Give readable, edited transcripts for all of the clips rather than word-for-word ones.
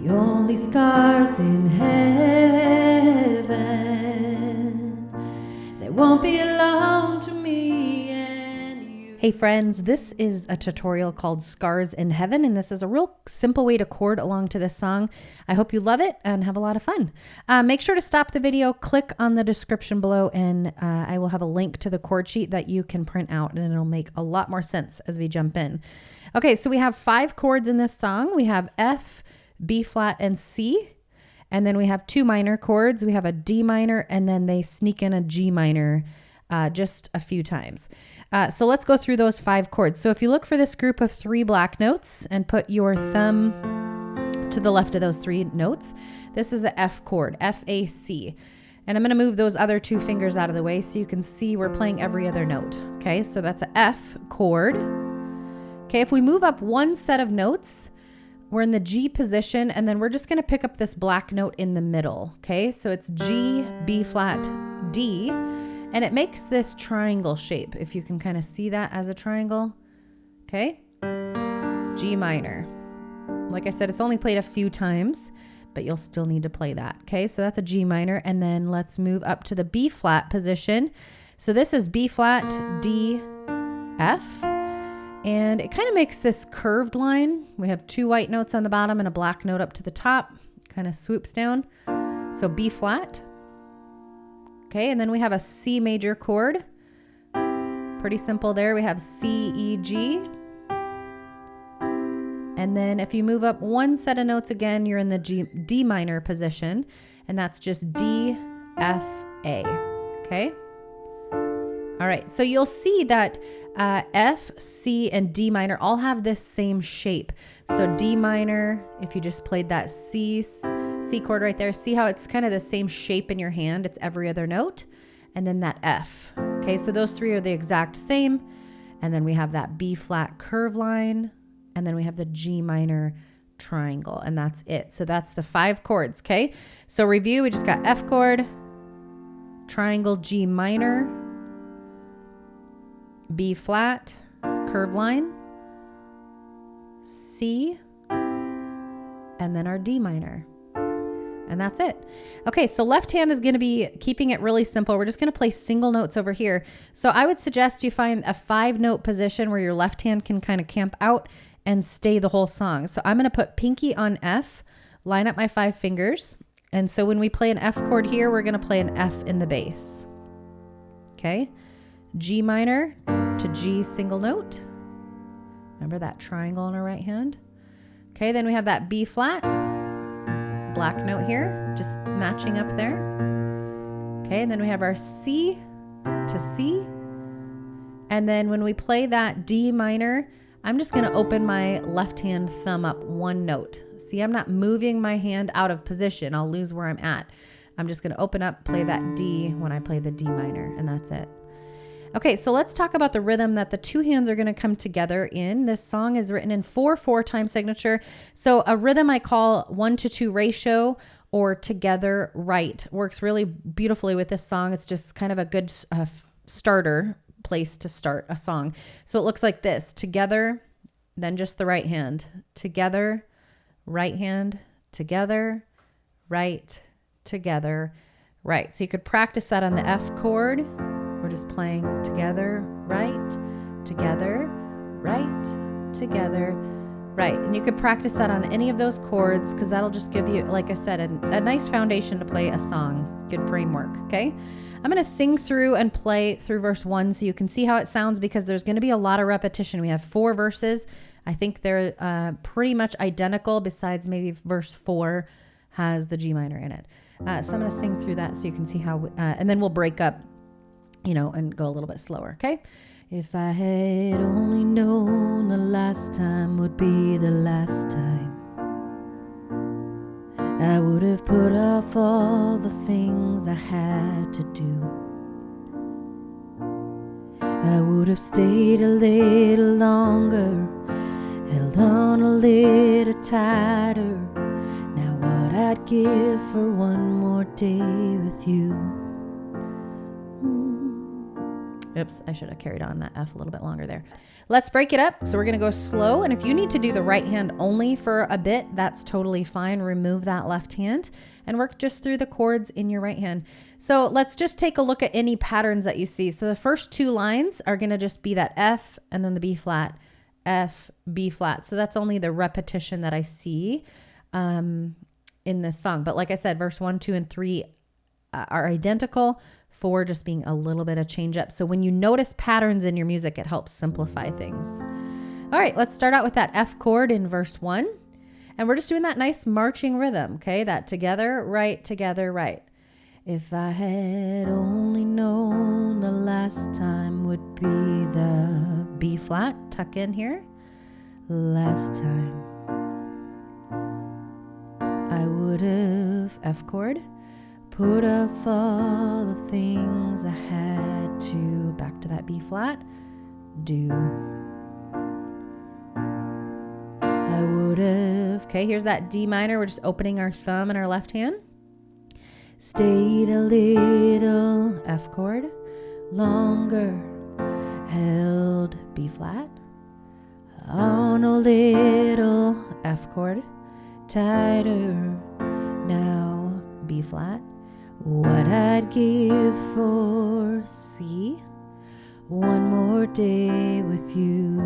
the only scars in heaven. They won't be alone to me and you. Hey friends, this is a tutorial called Scars in Heaven, and this is a real simple way to chord along to this song. I hope you love it and have a lot of fun. Make sure to stop the video, click on the description below, and I will have a link to the chord sheet that you can print out, and it'll make a lot more sense as we jump in. Okay, so we have 5 chords in this song. We have F, B flat, and C. And then we have 2 minor chords. We have a D minor, and then they sneak in a G minor just a few times. So let's go through those 5 chords. So if you look for this group of 3 black notes and put your thumb to the left of those 3 notes, this is a F chord, F-A-C. And I'm going to move those other 2 fingers out of the way so you can see we're playing every other note. Okay, so that's a F chord. Okay, if we move up 1 set of notes, we're in the G position, and then we're just going to pick up this black note in the middle. Okay, so it's G, B flat, D, and it makes this triangle shape, if you can kind of see that as a triangle. Okay, G minor. Like I said, it's only played a few times, but you'll still need to play that. Okay, so that's a G minor, and then let's move up to the B flat position. So this is B flat, D, F. And it kind of makes this curved line. We have 2 white notes on the bottom and a black note up to the top, kind of swoops down. So B flat. Okay, and then we have a C major chord. Pretty simple there. We have C, E, G. And then if you move up 1 set of notes again, you're in the D minor position, and that's just D, F, A. Okay. All right, so you'll see that F, C, and D minor all have this same shape. So D minor, if you just played that C chord right there, see how it's kind of the same shape in your hand. It's every other note. And then that F. Okay, so those 3 are the exact same. And then we have that B flat curve line. And then we have the G minor triangle. And that's it. So that's the 5 chords, okay? So review, we just got F chord, triangle, G minor, B flat, curve line, C, and then our D minor. And that's it. Okay, so left hand is going to be keeping it really simple. We're just going to play single notes over here. So I would suggest you find a 5-note position where your left hand can kind of camp out and stay the whole song. So I'm going to put pinky on F, line up my 5 fingers. And so when we play an F chord here, we're going to play an F in the bass. Okay. G minor to G single note. Remember that triangle on our right hand? Okay, then we have that B flat, black note here, just matching up there. Okay, and then we have our C to C. And then when we play that D minor, I'm just going to open my left hand thumb up 1 note. See, I'm not moving my hand out of position. I'll lose where I'm at. I'm just going to open up, play that D when I play the D minor, and that's it. Okay, so let's talk about the rhythm that the 2 hands are going to come together in. This song is written in 4/4 time signature. So a rhythm I call 1-to-2 ratio or together right works really beautifully with this song. It's just kind of a good starter place to start a song. So it looks like this: together, then just the right hand, together, right hand, together, right, together, right. So you could practice that on the F chord. We're just playing together, right, together, right, together, right. And you could practice that on any of those chords because that'll just give you, like I said, a nice foundation to play a song. Good framework, okay? I'm going to sing through and play through verse 1 so you can see how it sounds because there's going to be a lot of repetition. We have 4 verses. I think they're pretty much identical besides maybe verse 4 has the G minor in it. So I'm going to sing through that so you can see how, and then we'll break up, you know, and go a little bit slower, okay? If I had only known the last time would be the last time, I would have put off all the things I had to do. I would have stayed a little longer, held on a little tighter. Now what I'd give for one more day with you. Oops, I should have carried on that F a little bit longer there. Let's break it up. So we're going to go slow. And if you need to do the right hand only for a bit, that's totally fine. Remove that left hand and work just through the chords in your right hand. So let's just take a look at any patterns that you see. So the first 2 lines are going to just be that F and then the B flat, F, B flat. So that's only the repetition that I see in this song. But like I said, verse 1, 2, and 3 are identical. 4 just being a little bit of change up. So when you notice patterns in your music, it helps simplify things. All right, let's start out with that F chord in verse 1. And we're just doing that nice marching rhythm, okay? That together, right, together, right. If I had only known the last time would be the B flat, tuck in here. Last time I would have F chord. Put off all the things I had to, back to that B flat, do. I would have, okay, here's that D minor. We're just opening our thumb and our left hand. Stayed a little, F chord, longer, held B flat. On a little, F chord, tighter, now B flat. What I'd give for C, one more day with you.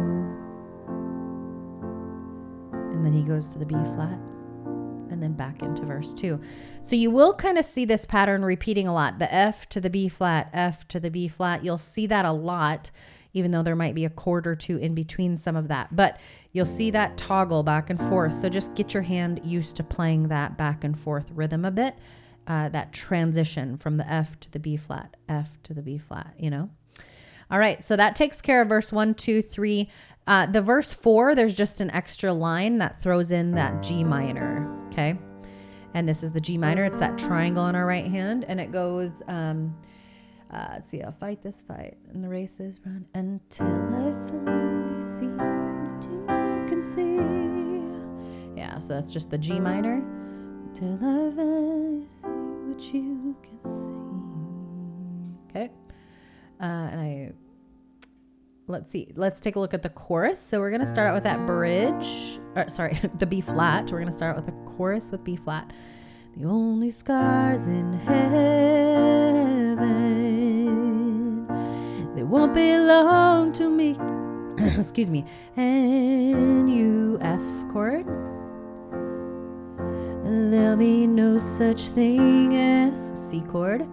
And then he goes to the B flat and then back into verse 2. So you will kind of see this pattern repeating a lot. The F to the B flat, F to the B flat. You'll see that a lot, even though there might be a chord or 2 in between some of that. But you'll see that toggle back and forth. So just get your hand used to playing that back and forth rhythm a bit. That transition from the F to the B flat, F to the B flat, you know? All right, so that takes care of verse 1, 2, 3. The verse 4, there's just an extra line that throws in that G minor, okay? And this is the G minor. It's that triangle on our right hand, and it goes, let's see, I'll fight this fight, and the race is run until I finally see what you can see. Yeah, so that's just the G minor. Till I finally see what you can see. Okay. Let's take a look at the chorus. So we're going to start out with that bridge, the B flat. We're going to start out with the chorus with B flat. The only scars in heaven, they won't belong to me. Excuse me. And you, F chord. There'll be no such thing as C chord,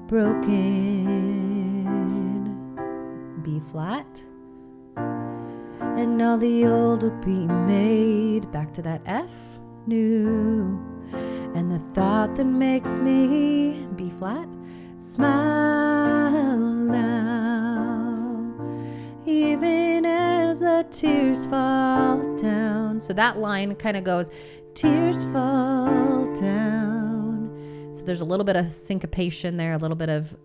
broken, B flat, and all the old will be made, back to that F, new, and the thought that makes me, B flat, smile now, even as the tears fall down. So that line kind of goes, tears fall down. So there's a little bit of syncopation there, a little bit of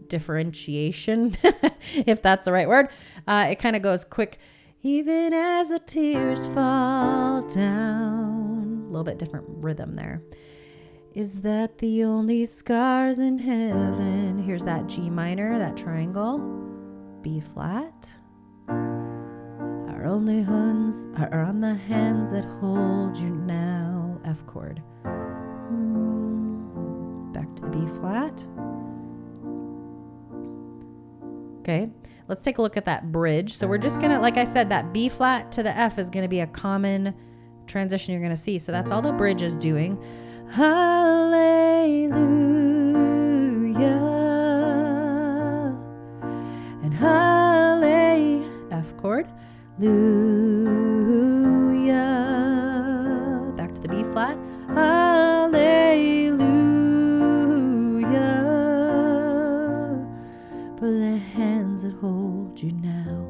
differentiation, if that's the right word. It kind of goes quick, even as the tears fall down. A little bit different rhythm there. Is that the only scars in heaven? Here's that G minor, that triangle, B flat. Our only hands are on the hands that hold you now, F chord. Back to the B flat. Okay, let's take a look at that bridge. So we're just gonna, like I said, that B flat to the F is gonna be a common transition you're gonna see. So that's all the bridge is doing. Hallelujah and hallelujah, F chord, Hallelujah, back to the B flat, hallelujah, for the hands that hold you now.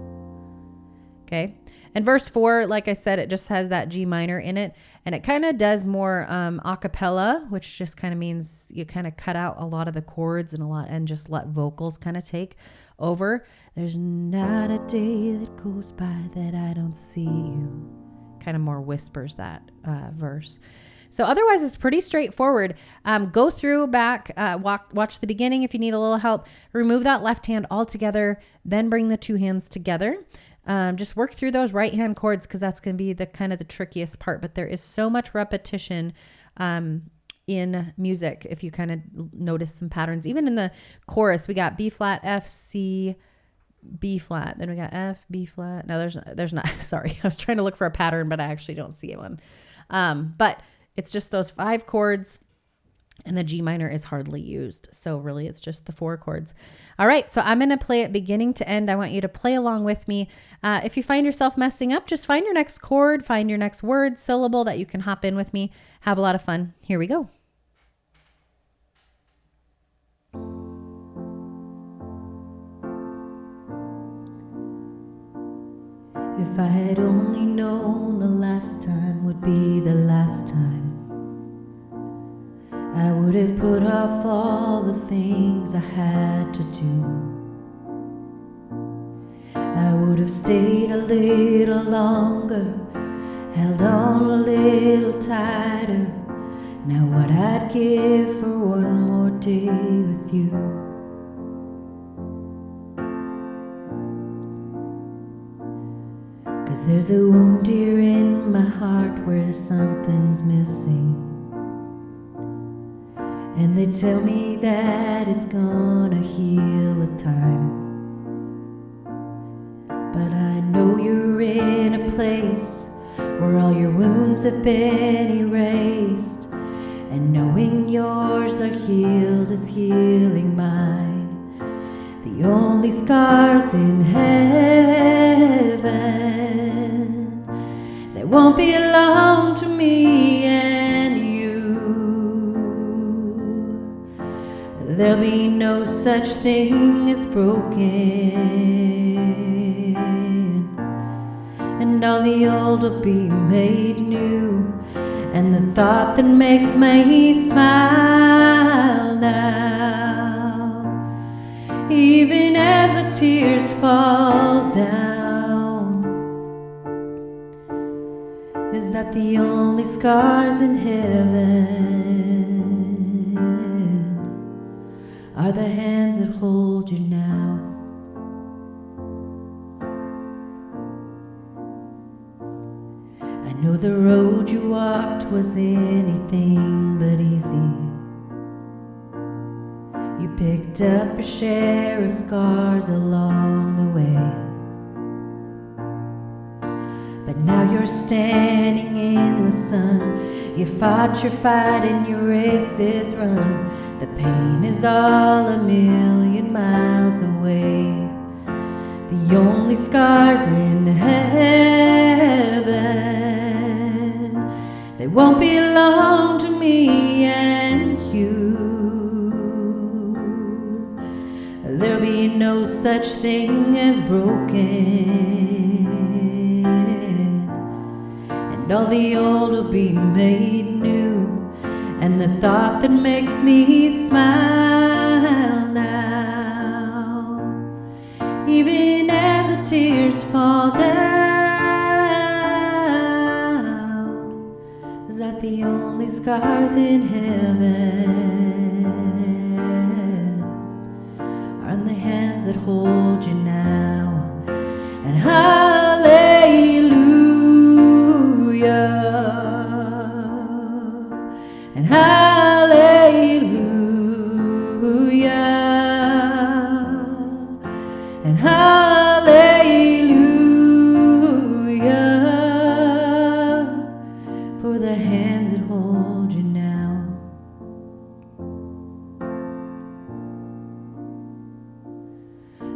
Okay. And verse 4, like I said, it just has that G minor in it, and it kind of does more a cappella, which just kind of means you kind of cut out a lot of the chords and just let vocals kind of take over. There's not a day that goes by that I don't see you. Kind of more whispers that verse. So otherwise, it's pretty straightforward. Go through back, watch the beginning if you need a little help. Remove that left hand altogether, then bring the two hands together. Just work through those right hand chords because that's going to be the kind of the trickiest part. But there is so much repetition in music. If you kind of notice some patterns, even in the chorus, we got B flat, F, C, B flat. Then we got F, B flat. No, there's not. Sorry, I was trying to look for a pattern, but I actually don't see one. But it's just those 5 chords, and the G minor is hardly used. So really, it's just the 4 chords. All right, so I'm going to play it beginning to end. I want you to play along with me. If you find yourself messing up, just find your next chord, find your next word, syllable that you can hop in with me. Have a lot of fun. Here we go. If I had only known the last time would be the last time, I would have put off all the things I had to do. I would have stayed a little longer, held on a little tighter. Now what I'd give for one more day with you. There's a wound here in my heart where something's missing, and they tell me that it's gonna heal with time. But I know you're in a place where all your wounds have been erased, and knowing yours are healed is healing mine. The only scars in heaven won't belong to me and you. There'll be no such thing as broken, and all the old will be made new. And the thought that makes me smile now, even as the tears fall down, is that the only scars in heaven are the hands that hold you now. I know the road you walked was anything but easy. You picked up your share of scars along the way, but now you're standing in the sun. You fought your fight and your race is run. The pain is all a million miles away. The only scars in heaven, they won't belong to me and you. There'll be no such thing as broken, and all the old will be made new. And the thought that makes me smile now, even as the tears fall down, is that the only scars in heaven are in the hands that hold you now. And hallelujah, and hallelujah, and hallelujah, for the hands that hold you now.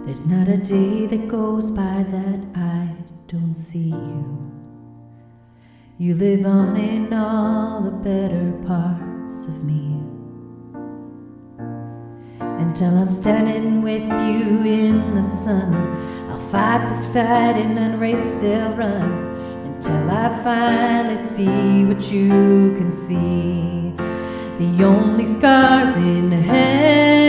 There's not a day that goes by that I don't see you. You live on in all the better parts of me. Until I'm standing with you in the sun, I'll fight this fight and then race till run, until I finally see what you can see. The only scars in heaven,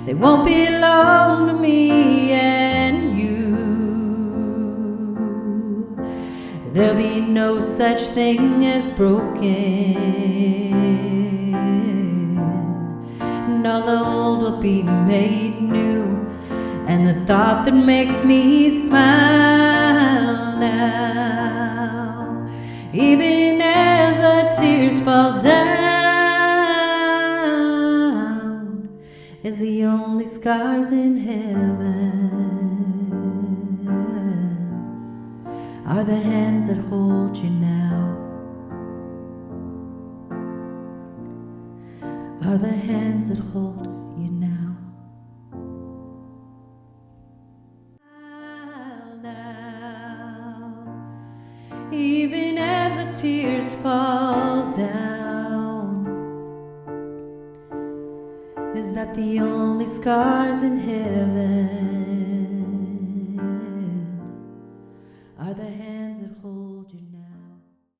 they won't belong to me and you. There'll be no such foolish thing is broken, and all the old will be made new, and the thought that makes me smile now, even as the tears fall down, is the only scars in heaven, are the hands that hold you now, are the hands that hold you now. Even as the tears fall down, is that the only scars in heaven,